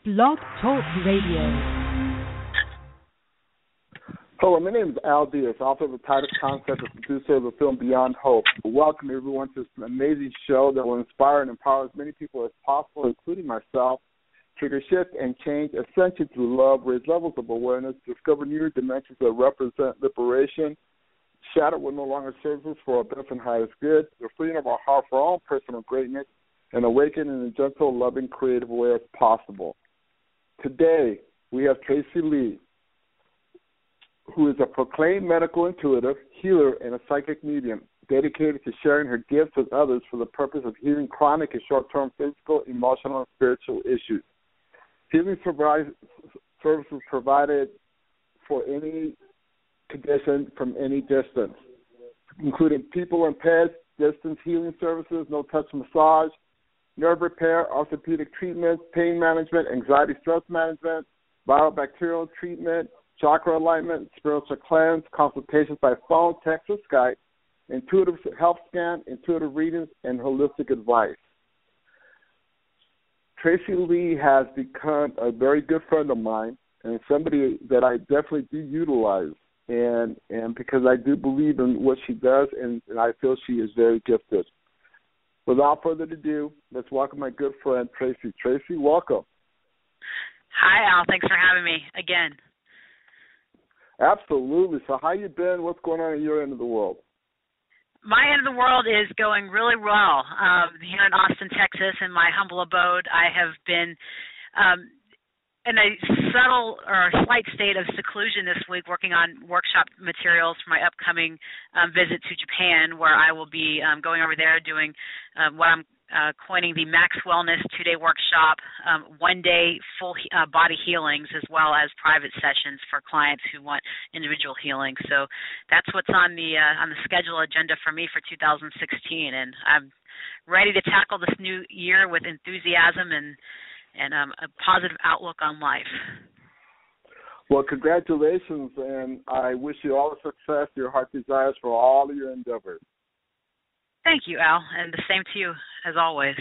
Blog Talk Radio. Hello, my name is Diaz, author of the title concept and producer of the film Beyond Hope. Welcome everyone to this amazing show that will inspire and empower as many people as possible, including myself, trigger shift and change ascension through love, raise levels of awareness, discover new dimensions that represent liberation, shatter what no longer serves us for our best and highest good, the freedom of our heart for our own personal greatness, and awaken in a gentle, loving, creative way as possible. Today, we have Tracy Lee, who is a proclaimed medical intuitive, healer, and a psychic medium dedicated to sharing her gifts with others for the purpose of healing chronic and short-term physical, emotional, and spiritual issues. Healing services provided for any condition from any distance, including people and pets, distance healing services, no-touch massage, nerve repair, orthopedic treatments, pain management, anxiety, stress management, viral bacterial treatment, chakra alignment, spiritual cleanse, consultations by phone, text, or Skype, intuitive health scan, intuitive readings, and holistic advice. Tracy Lee has become a very good friend of mine and somebody that I definitely do utilize, and because I do believe in what she does, and I feel she is very gifted. Without further ado, let's welcome my good friend, Tracy. Tracy, welcome. Hi, Al. Thanks for having me again. Absolutely. So how you been? What's going on at your end of the world? My end of the world is going really well. Here in Austin, Texas, in my humble abode, I have been in a subtle or slight state of seclusion this week, working on workshop materials for my upcoming visit to Japan, where I will be going over there doing what I'm coining the Max Wellness 2-day workshop, 1-day full body healings, as well as private sessions for clients who want individual healing. So that's what's on the schedule agenda for me for 2016, and I'm ready to tackle this new year with enthusiasm and a positive outlook on life. Well, congratulations, and I wish you all the success your heart desires for all of your endeavors. Thank you, Al, and the same to you, as always.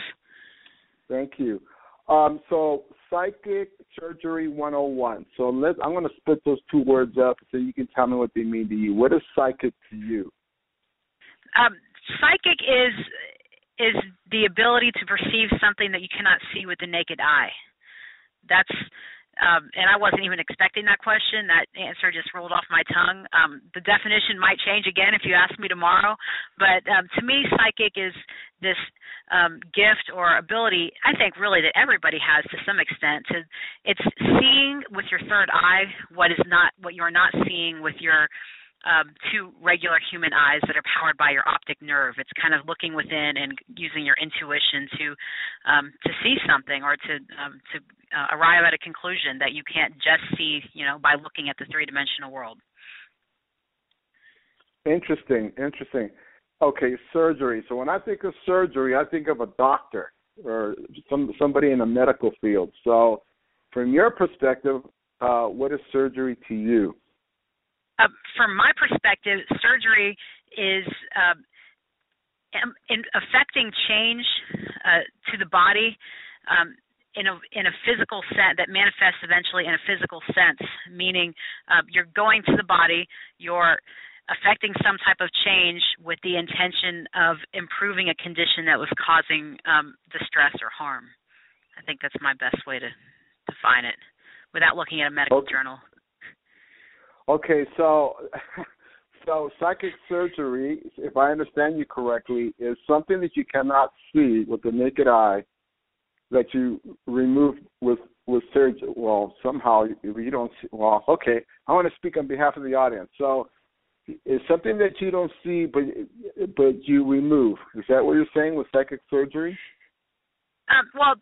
Thank you. So, PsychicSurgery101. So I'm going to split those two words up so you can tell me what they mean to you. What is psychic to you? Psychic is the ability to perceive something that you cannot see with the naked eye. That's and I wasn't even expecting that question. That answer just rolled off my tongue. The definition might change again if you ask me tomorrow, but to me, psychic is this gift or ability, I think really that everybody has to some extent. It's seeing with your third eye what you're not seeing with your two regular human eyes that are powered by your optic nerve. It's kind of looking within and using your intuition to see something or to arrive at a conclusion that you can't just see, by looking at the three-dimensional world. Interesting. Okay, surgery. So when I think of surgery, I think of a doctor or somebody in the medical field. So from your perspective, what is surgery to you? From my perspective, surgery is in affecting change to the body in a physical sense that manifests eventually in a physical sense, meaning you're going to the body, you're affecting some type of change with the intention of improving a condition that was causing distress or harm. I think that's my best way to define it without looking at a medical journal. Okay, so psychic surgery, if I understand you correctly, is something that you cannot see with the naked eye that you remove with surgery. Well, somehow you don't see. Well, okay, I want to speak on behalf of the audience. So it's something that you don't see but you remove. Is that what you're saying with psychic surgery? Well,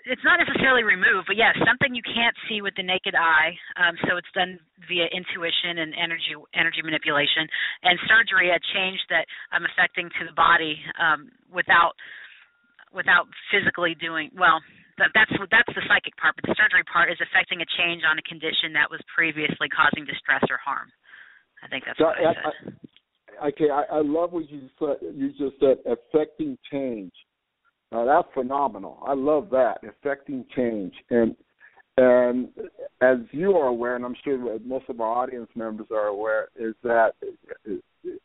it's not necessarily removed, but yes, something you can't see with the naked eye. So it's done via intuition and energy manipulation, and surgery, a change that I'm affecting to the body without physically doing. Well, that's the psychic part, but the surgery part is affecting a change on a condition that was previously causing distress or harm. I think that's what I said. Okay, I love what you said. You just said affecting change. That's phenomenal. I love that, affecting change. And And as you are aware, and I'm sure most of our audience members are aware, is that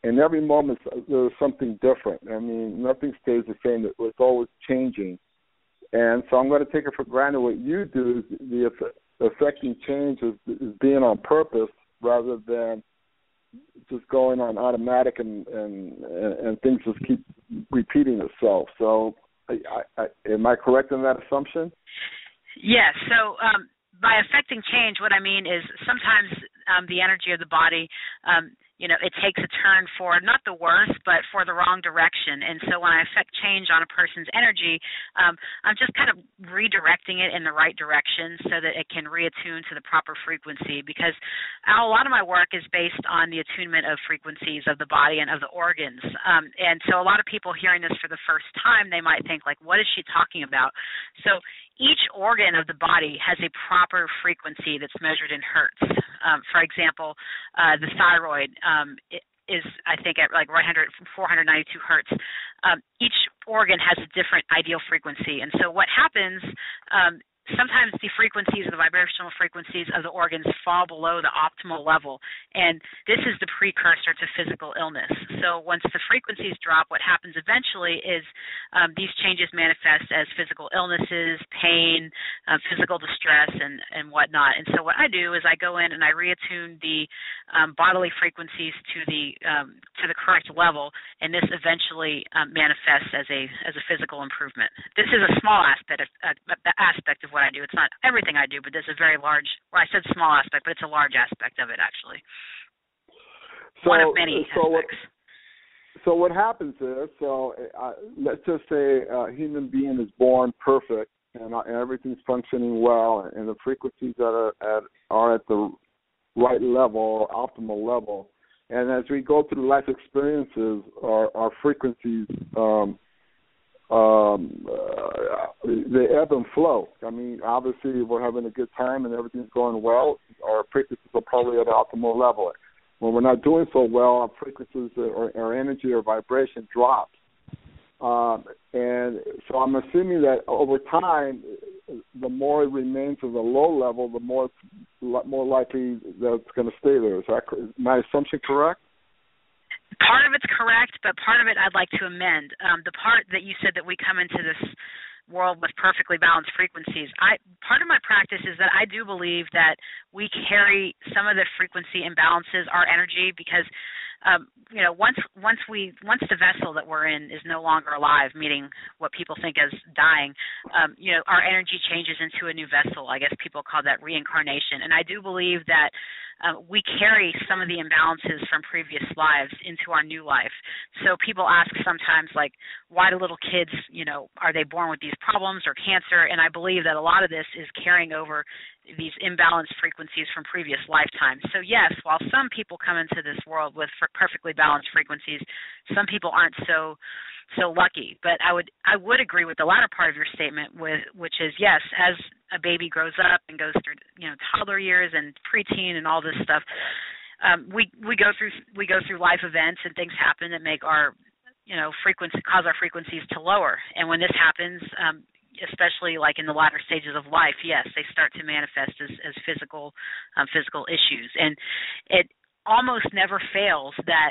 in every moment there's something different. I mean, nothing stays the same. It's always changing. And so I'm going to take it for granted what you do is the affecting change is being on purpose rather than just going on automatic and things just keep repeating itself. So am I correct in that assumption? Yes. So by affecting change, what I mean is sometimes the energy of the body, it takes a turn for not the worst, but for the wrong direction. And so when I affect change on a person's energy, I'm just kind of redirecting it in the right direction so that it can reattune to the proper frequency, because a lot of my work is based on the attunement of frequencies of the body and of the organs. And so a lot of people hearing this for the first time, they might think, like, what is she talking about? So each organ of the body has a proper frequency that's measured in hertz. For example, the thyroid is, I think, at like 492 hertz. Each organ has a different ideal frequency. And so what happens, sometimes the frequencies, the vibrational frequencies of the organs fall below the optimal level, and this is the precursor to physical illness. So once the frequencies drop, what happens eventually is these changes manifest as physical illnesses, pain, physical distress, and whatnot. And so what I do is I go in and I reattune the bodily frequencies to the correct level, and this eventually manifests as a physical improvement. This is a small aspect of what I do. It's not everything I do, but there's a very large, well, I said small aspect, but it's a large aspect of it, actually. So, one of many aspects. So what happens is, let's just say a human being is born perfect and everything's functioning well, and the frequencies that are at the right level, optimal level. And as we go through life experiences, our frequencies they ebb and flow. I mean, obviously, if we're having a good time and everything's going well, our frequencies are probably at an optimal level. When we're not doing so well, our frequencies or our energy or vibration drops. And so I'm assuming that over time, the more it remains at a low level, the more likely that it's going to stay there. Is my assumption correct? Part of it's correct, but part of it I'd like to amend. The part that you said that we come into this world with perfectly balanced frequencies, part of my practice is that I do believe that we carry some of the frequency imbalances, our energy, because once the vessel that we're in is no longer alive, meaning what people think as dying, our energy changes into a new vessel. I guess people call that reincarnation. And I do believe that we carry some of the imbalances from previous lives into our new life. So people ask sometimes, like, why do little kids, are they born with these problems or cancer? And I believe that a lot of this is carrying over these imbalanced frequencies from previous lifetimes. So yes, while some people come into this world with perfectly balanced frequencies, some people aren't so lucky. But I would agree with the latter part of your statement, which is yes, as a baby grows up and goes through toddler years and preteen and all this stuff, we go through life events and things happen that make our cause our frequencies to lower. And when this happens, especially like in the latter stages of life, yes, they start to manifest as physical issues. And it almost never fails that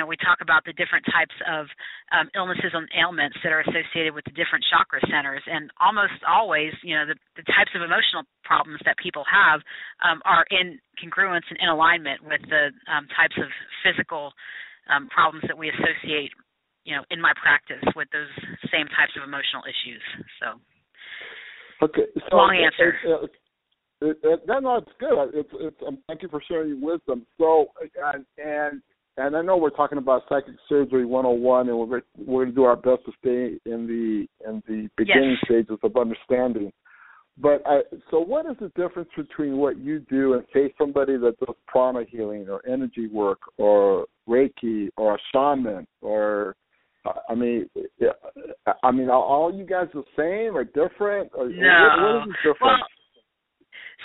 we talk about the different types of illnesses and ailments that are associated with the different chakra centers, and almost always, the types of emotional problems that people have are in congruence and in alignment with the types of physical problems that we associate, in my practice with those same types of emotional issues. So, okay, long answer. No, it's good. It's thank you for sharing your wisdom. So, and I know we're talking about Psychic Surgery 101, and we're going to do our best to stay in the beginning stages of understanding. But so what is the difference between what you do and, say, somebody that does prana healing or energy work or Reiki or a shaman or, are all you guys the same or different? Or, no. What is the difference? Well,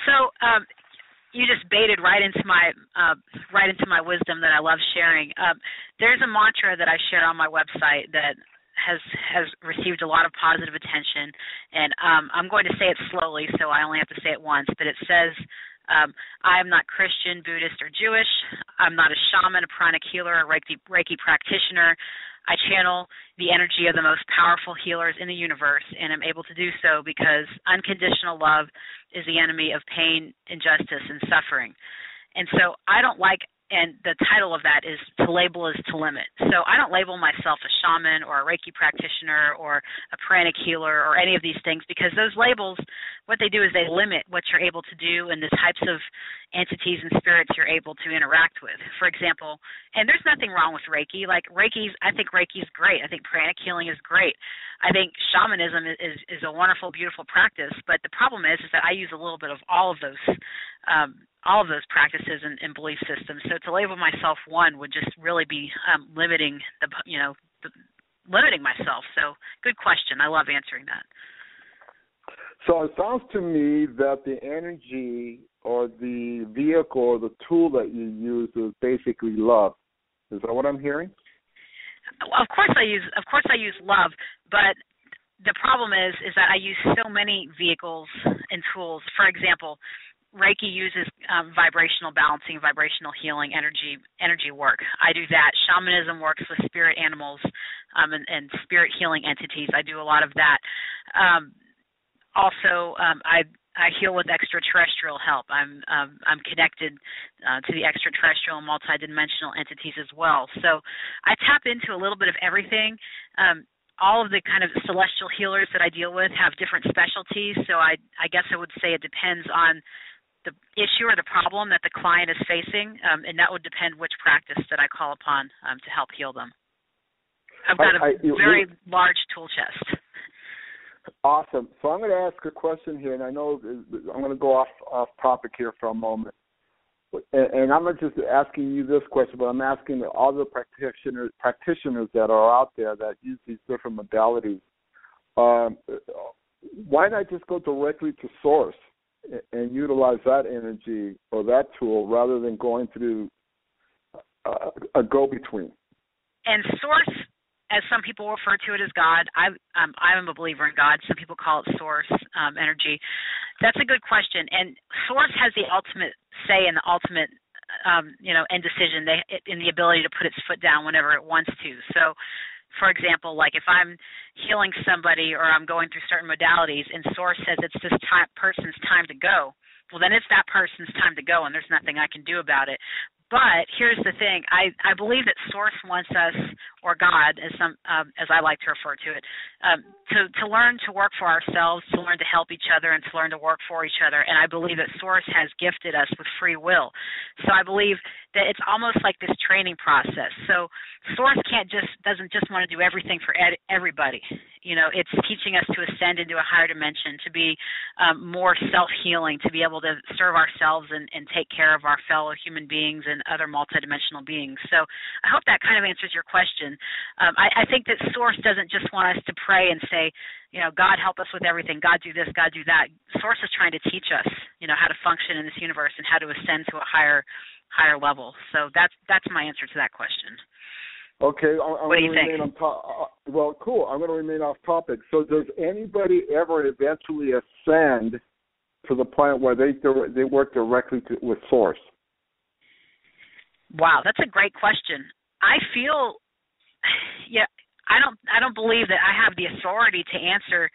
so you just baited right into my wisdom that I love sharing. There's a mantra that I share on my website that has received a lot of positive attention, and I'm going to say it slowly, so I only have to say it once. But it says, I am not Christian, Buddhist, or Jewish. I'm not a shaman, a pranic healer, a Reiki practitioner. I channel the energy of the most powerful healers in the universe, and I'm able to do so because unconditional love is the enemy of pain, injustice, and suffering. And so I don't like, and the title of that is To Label is to Limit. So I don't label myself a shaman or a Reiki practitioner or a pranic healer or any of these things, because those labels, what they do is they limit what you're able to do and the types of entities and spirits you're able to interact with. For example, and there's nothing wrong with Reiki. Like I think Reiki is great. I think pranic healing is great. I think shamanism is a wonderful, beautiful practice. But the problem is that I use a little bit of all of those practices and belief systems. So to label myself one would just really be limiting limiting myself. So good question. I love answering that. So it sounds to me that the energy or the vehicle or the tool that you use is basically love. Is that what I'm hearing? Of course I use love, but the problem is that I use so many vehicles and tools. For example, Reiki uses vibrational balancing, vibrational healing, energy work. I do that. Shamanism works with spirit animals and spirit healing entities. I do a lot of that. Also, I heal with extraterrestrial help. I'm connected to the extraterrestrial and multidimensional entities as well. So I tap into a little bit of everything. All of the kind of celestial healers that I deal with have different specialties. So I guess I would say it depends on the issue or the problem that the client is facing, and that would depend which practice that I call upon to help heal them. I've got a very large tool chest. Awesome. So I'm going to ask a question here, and I know I'm going to go off topic here for a moment. And I'm not just asking you this question, but I'm asking all the practitioners that are out there that use these different modalities. Why not just go directly to source and utilize that energy or that tool rather than going through a go-between? And source, as some people refer to it as God, I'm a believer in God. Some people call it source energy. That's a good question. And source has the ultimate say and the ultimate, end decision in the ability to put its foot down whenever it wants to. So, for example, like if I'm healing somebody or I'm going through certain modalities and source says it's this person's time to go, well, then it's that person's time to go and there's nothing I can do about it. But here's the thing: I believe that Source wants us, or God, as I like to refer to it, to learn to work for ourselves, to learn to help each other, and to learn to work for each other. And I believe that Source has gifted us with free will. So I believe that it's almost like this training process. So Source doesn't just want to do everything for everybody. It's teaching us to ascend into a higher dimension, to be more self-healing, to be able to serve ourselves and take care of our fellow human beings and other multidimensional beings. So I hope that kind of answers your question. I think that Source doesn't just want us to pray and say, God help us with everything, God do this, God do that. Source is trying to teach us, how to function in this universe and how to ascend to a higher level. So that's my answer to that question. Okay, I'm what do you think? Well, cool. I'm going to remain off topic. So does anybody ever eventually ascend to the point where they work directly with Source? Wow, that's a great question. I feel, I don't believe that I have the authority to answer,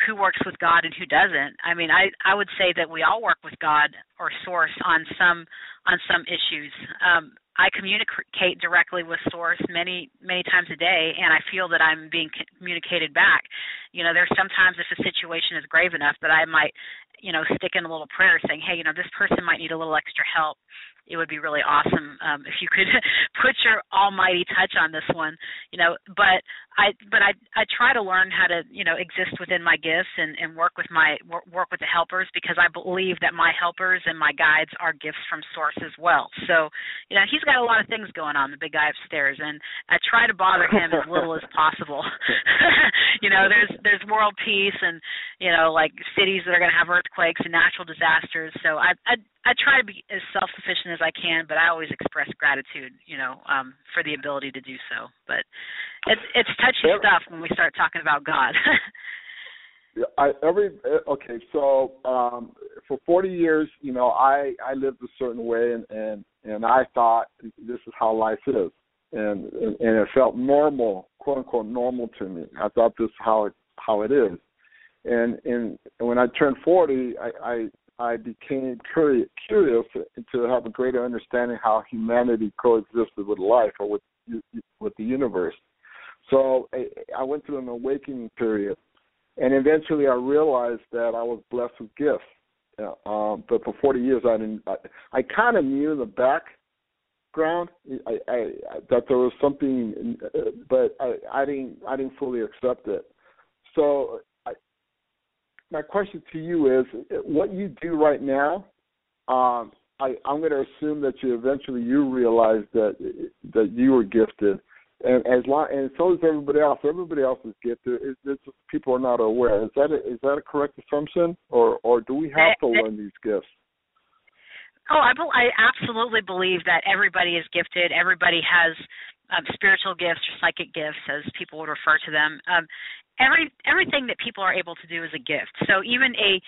who works with God and who doesn't. I mean, I would say that we all work with God or Source on some issues. I communicate directly with Source many, many times a day, and I feel that I'm being communicated back. There's sometimes if a situation is grave enough that I might, stick in a little prayer saying, hey, this person might need a little extra help. It would be really awesome if you could put your almighty touch on this one, But I try to learn how to, exist within my gifts and work with the helpers, because I believe that my helpers and my guides are gifts from Source as well. So, he's got a lot of things going on, the big guy upstairs, and I try to bother him as little as possible. There's world peace and, like cities that are going to have earthquakes and natural disasters. So I try to be as self-sufficient as I can, but I always express gratitude, for the ability to do so. But It's touchy stuff when we start talking about God. So for 40 years, I lived a certain way, and I thought this is how life is, and it felt normal, quote unquote normal to me. I thought this is how it is, and when I turned 40, I became curious to have a greater understanding how humanity coexisted with life or with the universe. So I went through an awakening period. And eventually, I realized that I was blessed with gifts. But for 40 years, I kind of knew in the background that there was something, but I didn't fully accept it. So, my question to you is, what you do right now. I'm going to assume that you realized that you were gifted. And so is everybody else. Everybody else is gifted. It's just people are not aware. Is that a correct assumption, or do we have to learn these gifts? Oh, I absolutely believe that everybody is gifted. Everybody has spiritual gifts or psychic gifts, as people would refer to them. Everything that people are able to do is a gift. So even a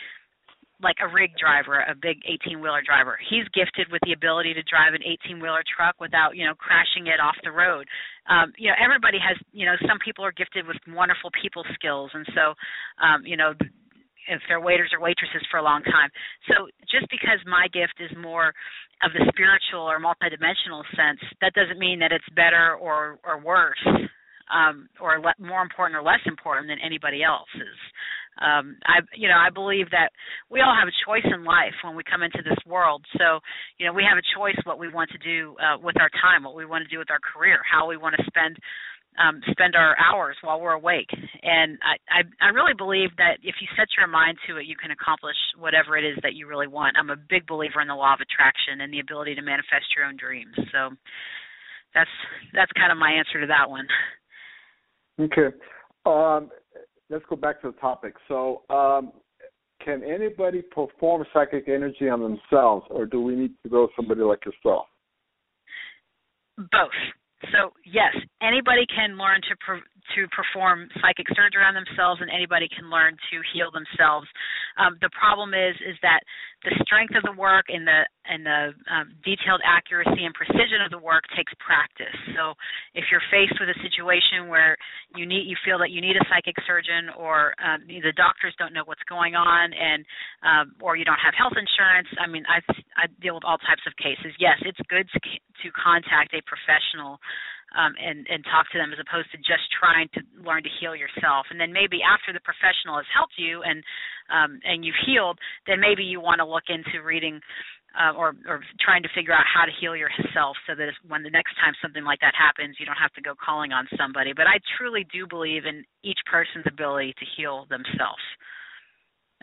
rig driver, a big 18-wheeler driver, he's gifted with the ability to drive an 18-wheeler truck without, crashing it off the road. Everybody has, some people are gifted with wonderful people skills, and so, if they're waiters or waitresses for a long time. So just because my gift is more of the spiritual or multidimensional sense, that doesn't mean that it's better or worse, or more important or less important than anybody else's. I believe that we all have a choice in life when we come into this world. So, we have a choice what we want to do with our time, what we want to do with our career, how we want to spend our hours while we're awake. And I really believe that if you set your mind to it, you can accomplish whatever it is that you really want. I'm a big believer in the law of attraction and the ability to manifest your own dreams. So that's kind of my answer to that one. Okay. Let's go back to the topic. So, can anybody perform psychic energy on themselves, or do we need to go to somebody like yourself? Both. So, yes, anybody can learn to perform psychic surgery on themselves, and anybody can learn to heal themselves. The problem is that the strength of the work and the detailed accuracy and precision of the work takes practice. So if you're faced with a situation where you feel that you need a psychic surgeon, or the doctors don't know what's going on, and or you don't have health insurance, I mean, I deal with all types of cases. Yes, it's good to contact a professional and talk to them, as opposed to just trying to learn to heal yourself. And then maybe after the professional has helped you and you've healed, then maybe you want to look into reading or trying to figure out how to heal yourself, so that when the next time something like that happens, you don't have to go calling on somebody. But I truly do believe in each person's ability to heal themselves.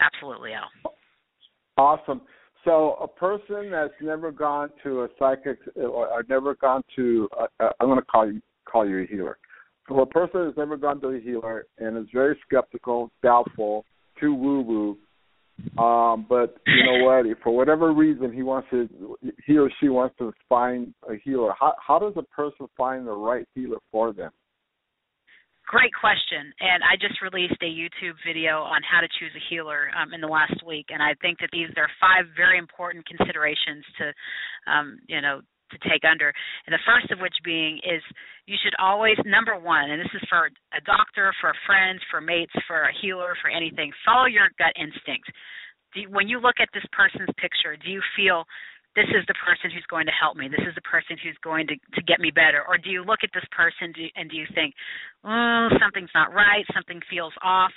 Absolutely, Al. Awesome. So a person that's never gone to a psychic or never gone to, I'm going to call you a healer. So a person that's never gone to a healer and is very skeptical, doubtful, too woo-woo, but you know what? If for whatever reason he or she wants to find a healer, how does a person find the right healer for them? Great question, and I just released a YouTube video on how to choose a healer in the last week, and I think that there are 5 very important considerations to take under. And the first of which being is you should always, number one, and this is for a doctor, for friends, for mates, for a healer, for anything, follow your gut instinct. When you look at this person's picture, do you feel this is the person who's going to help me, this is the person who's going to get me better? Or do you look at this person and do you think, oh, something's not right, something feels off?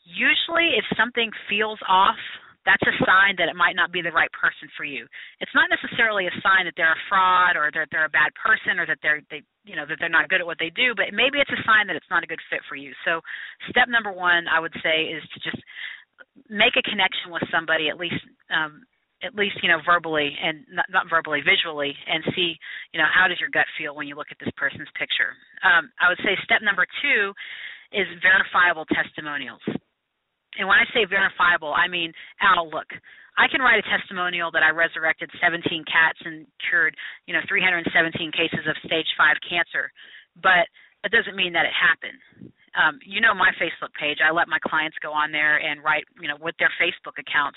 Usually if something feels off, that's a sign that it might not be the right person for you. It's not necessarily a sign that they're a fraud or that they're a bad person or that that they're not good at what they do, but maybe it's a sign that it's not a good fit for you. So step number 1, I would say, is to just make a connection with somebody, at least verbally, and not verbally, visually, and see, how does your gut feel when you look at this person's picture. I would say step number 2 is verifiable testimonials. And when I say verifiable, I mean, Al, look, I can write a testimonial that I resurrected 17 cats and cured, 317 cases of stage 5 cancer. But that doesn't mean that it happened. My Facebook page. I let my clients go on there and write, with their Facebook accounts,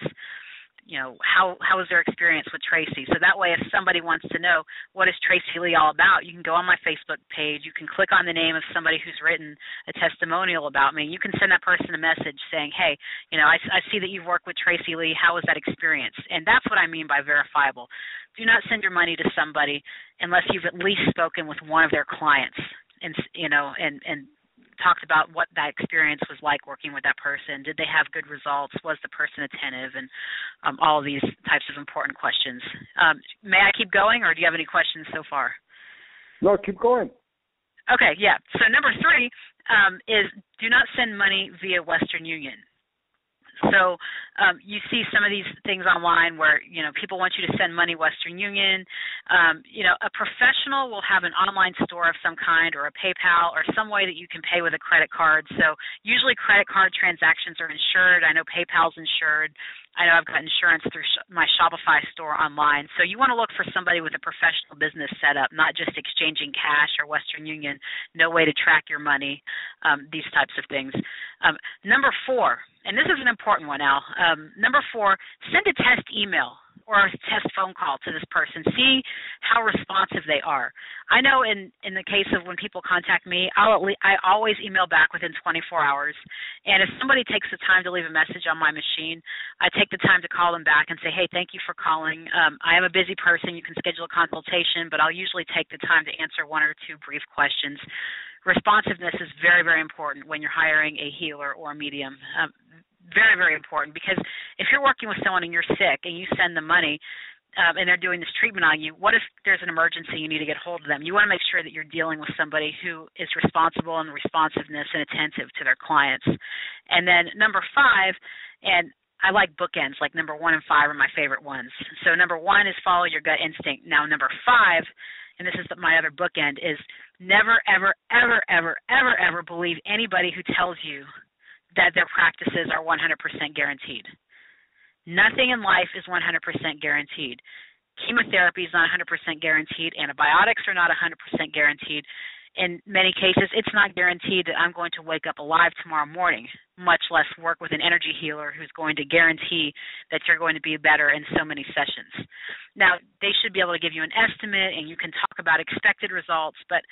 how was their experience with Tracy. So that way, if somebody wants to know what is Tracy Lee all about, you can go on my Facebook page. You can click on the name of somebody who's written a testimonial about me. You can send that person a message saying, hey, I see that you've worked with Tracy Lee. How was that experience? And that's what I mean by verifiable. Do not send your money to somebody unless you've at least spoken with one of their clients and talked about what that experience was like working with that person. Did they have good results? Was the person attentive? And all of these types of important questions. May I keep going, or do you have any questions so far? No, keep going. Okay, yeah. So number 3 is do not send money via Western Union. So you see some of these things online where, people want you to send money Western Union. A professional will have an online store of some kind or a PayPal or some way that you can pay with a credit card. So usually credit card transactions are insured. I know PayPal's insured. I know I've got insurance through my Shopify store online. So you want to look for somebody with a professional business setup, not just exchanging cash or Western Union, no way to track your money, these types of things. Number 4, and this is an important one, Al. Number 4, send a test email or a test phone call to this person. See how responsive they are. I know in the case of when people contact me, I always email back within 24 hours. And if somebody takes the time to leave a message on my machine, I take the time to call them back and say, hey, thank you for calling. I am a busy person. You can schedule a consultation, but I'll usually take the time to answer 1 or 2 brief questions. Responsiveness is very, very important when you're hiring a healer or a medium. Very, very important, because if you're working with someone and you're sick and you send them money and they're doing this treatment on you, what if there's an emergency you need to get hold of them? You want to make sure that you're dealing with somebody who is responsible and responsiveness and attentive to their clients. And then number 5, and I like bookends, like number 1 and 5 are my favorite ones. So number 1 is follow your gut instinct. Now number 5, and this is my other bookend, is never, ever, ever, ever, ever, ever believe anybody who tells you that their practices are 100% guaranteed. Nothing in life is 100% guaranteed. Chemotherapy is not 100% guaranteed. Antibiotics are not 100% guaranteed. In many cases, it's not guaranteed that I'm going to wake up alive tomorrow morning, much less work with an energy healer who's going to guarantee that you're going to be better in so many sessions. Now, they should be able to give you an estimate, and you can talk about expected results, but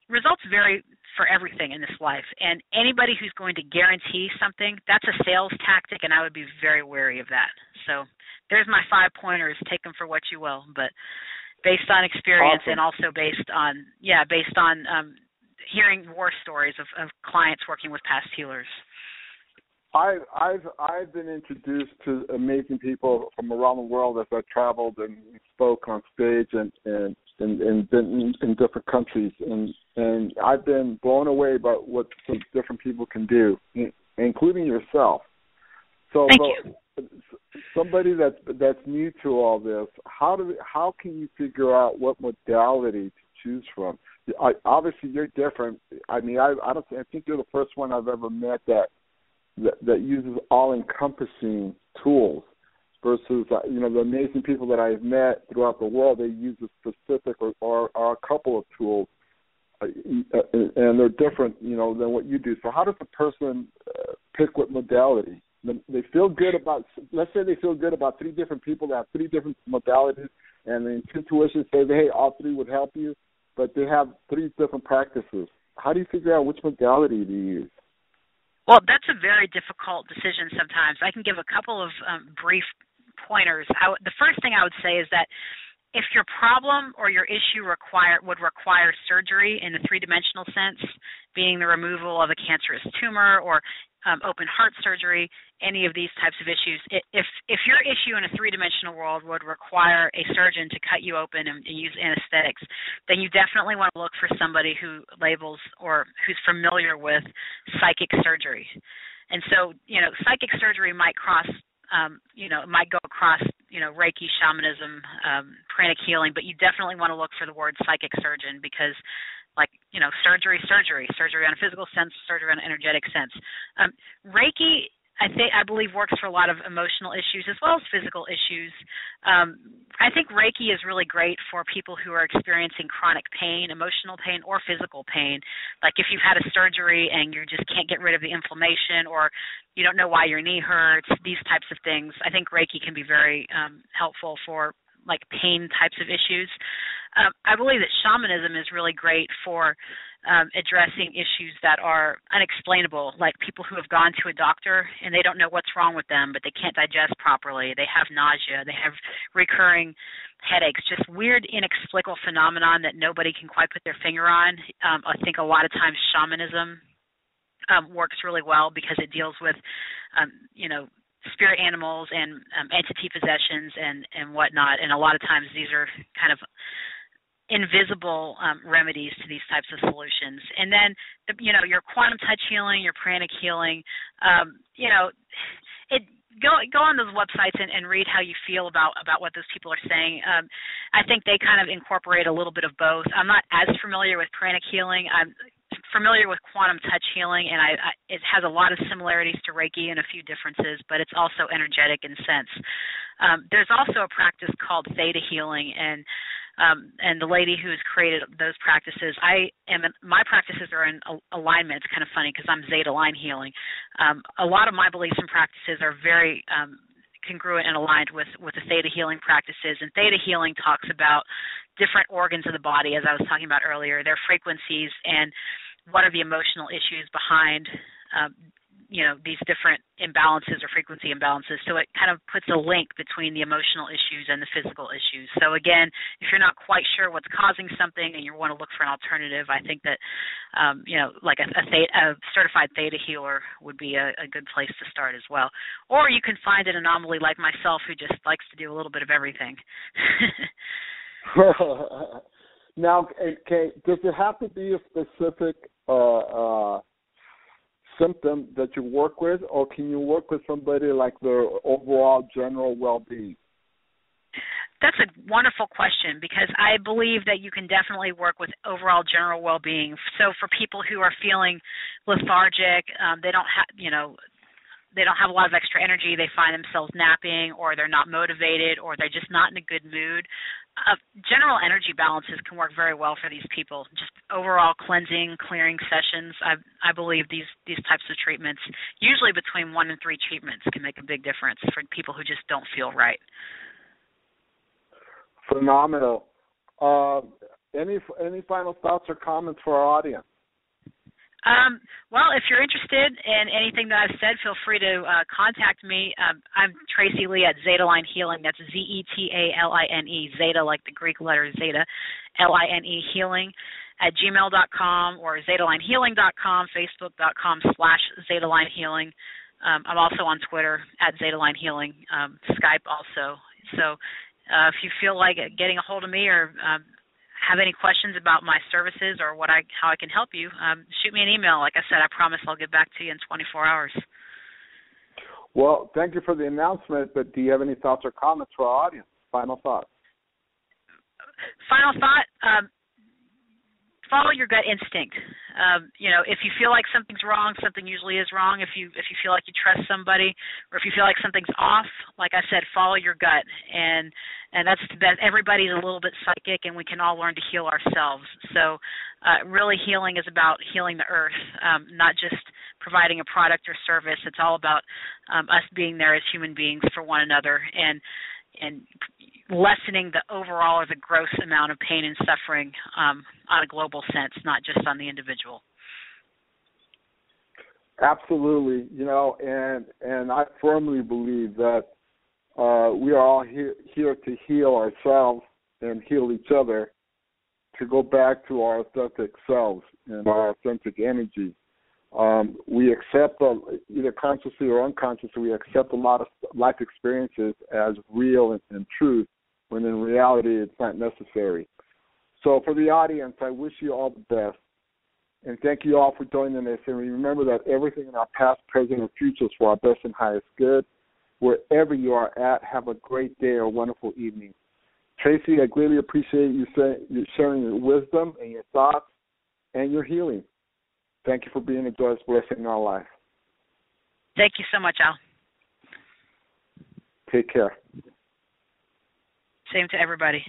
results vary for everything in this life, and anybody who's going to guarantee something, that's a sales tactic, and I would be very wary of that. So there's my 5 pointers. Take them for what you will, but based on experience. Awesome. And also based on hearing war stories of clients working with past healers. I've been introduced to amazing people from around the world as I traveled and spoke on stage and been in different countries, and I've been blown away by what some different people can do, including yourself. So, thank you. Somebody that's new to all this, how can you figure out what modality to choose from? Obviously, you're different. I mean, I think you're the first one I've ever met that uses all-encompassing tools. Versus, the amazing people that I've met throughout the world, they use a specific or a couple of tools, and they're different, than what you do. So how does a person pick what modality? They feel good about, let's say they feel good about 3 different people that have 3 different modalities, and the intuition says, hey, all 3 would help you, but they have 3 different practices. How do you figure out which modality to use? Well, that's a very difficult decision sometimes. I can give a couple of brief pointers. The first thing I would say is that if your problem or your issue would require surgery in a 3-dimensional sense, being the removal of a cancerous tumor or open heart surgery, any of these types of issues, if your issue in a 3-dimensional world would require a surgeon to cut you open and use anesthetics, then you definitely want to look for somebody who labels or who's familiar with psychic surgery. And so, psychic surgery might cross might go across, Reiki, shamanism, pranic healing, but you definitely want to look for the word psychic surgeon because, surgery on a physical sense, surgery on an energetic sense. Reiki I believe works for a lot of emotional issues as well as physical issues. I think Reiki is really great for people who are experiencing chronic pain, emotional pain, or physical pain. Like if you've had a surgery and you just can't get rid of the inflammation, or you don't know why your knee hurts, these types of things. I think Reiki can be very helpful for like pain types of issues. I believe that shamanism is really great for addressing issues that are unexplainable, like people who have gone to a doctor and they don't know what's wrong with them, but they can't digest properly. They have nausea. They have recurring headaches, just weird, inexplicable phenomenon that nobody can quite put their finger on. I think a lot of times shamanism works really well because it deals with, spirit animals and entity possessions and whatnot. And a lot of times these are kind of invisible remedies to these types of solutions. And then, your quantum touch healing, your pranic healing, go on those websites and read how you feel about what those people are saying. I think they kind of incorporate a little bit of both. I'm not as familiar with pranic healing. I'm familiar with quantum touch healing, and it has a lot of similarities to Reiki and a few differences, but it's also energetic in sense. There's also a practice called theta healing, and the lady who has created those practices, my practices are in alignment. It's kind of funny because I'm Zeta line healing. A lot of my beliefs and practices are very congruent and aligned with the theta healing practices. And theta healing talks about different organs of the body, as I was talking about earlier, their frequencies, and what are the emotional issues behind these different imbalances or frequency imbalances. So it kind of puts a link between the emotional issues and the physical issues. So again, if you're not quite sure what's causing something and you want to look for an alternative, I think that, like a certified theta healer would be a good place to start as well. Or you can find an anomaly like myself who just likes to do a little bit of everything. Now, does it have to be a specific symptom that you work with, or can you work with somebody like their overall general well-being? That's a wonderful question, because I believe that you can definitely work with overall general well-being. So for people who are feeling lethargic, they don't have a lot of extra energy, they find themselves napping, or they're not motivated, or they're just not in a good mood. General energy balances can work very well for these people. Just overall cleansing, clearing sessions. I believe these types of treatments, usually between 1 and 3 treatments, can make a big difference for people who just don't feel right. Phenomenal. Any final thoughts or comments for our audience? Well, if you're interested in anything that I've said, feel free to contact me. I'm Tracy Lee at Zeta Line Healing. That's ZETALINE, Zeta like the Greek letter Zeta, LINE Healing at gmail.com or ZetaLineHealing.com, Facebook.com/ZetaLineHealing. I'm also on Twitter at Zeta Line Healing, Skype also. So if you feel like getting a hold of me or have any questions about my services or how I can help you, shoot me an email. Like I said, I promise I'll get back to you in 24 hours. Well, thank you for the announcement, but do you have any thoughts or comments for our audience? Final thoughts. Final thought, follow your gut instinct. If you feel like something's wrong, something usually is wrong. If you feel like you trust somebody, or if you feel like something's off, like I said, follow your gut. And that's the best. Everybody's a little bit psychic, and we can all learn to heal ourselves. So really healing is about healing the earth, not just providing a product or service. It's all about us being there as human beings for one another and lessening the overall or the gross amount of pain and suffering on a global sense, not just on the individual. Absolutely, and I firmly believe that we are all here to heal ourselves and heal each other, to go back to our authentic selves and our authentic energy. We accept, either consciously or unconsciously, we accept a lot of life experiences as real and truth, when in reality it's not necessary. So for the audience, I wish you all the best. And thank you all for joining us. And remember that everything in our past, present, and future is for our best and highest good. Wherever you are at, have a great day or wonderful evening. Tracy, I greatly appreciate you sharing your wisdom and your thoughts and your healing. Thank you for being a joyous blessing in our life. Thank you so much, Al. Take care. Same to everybody.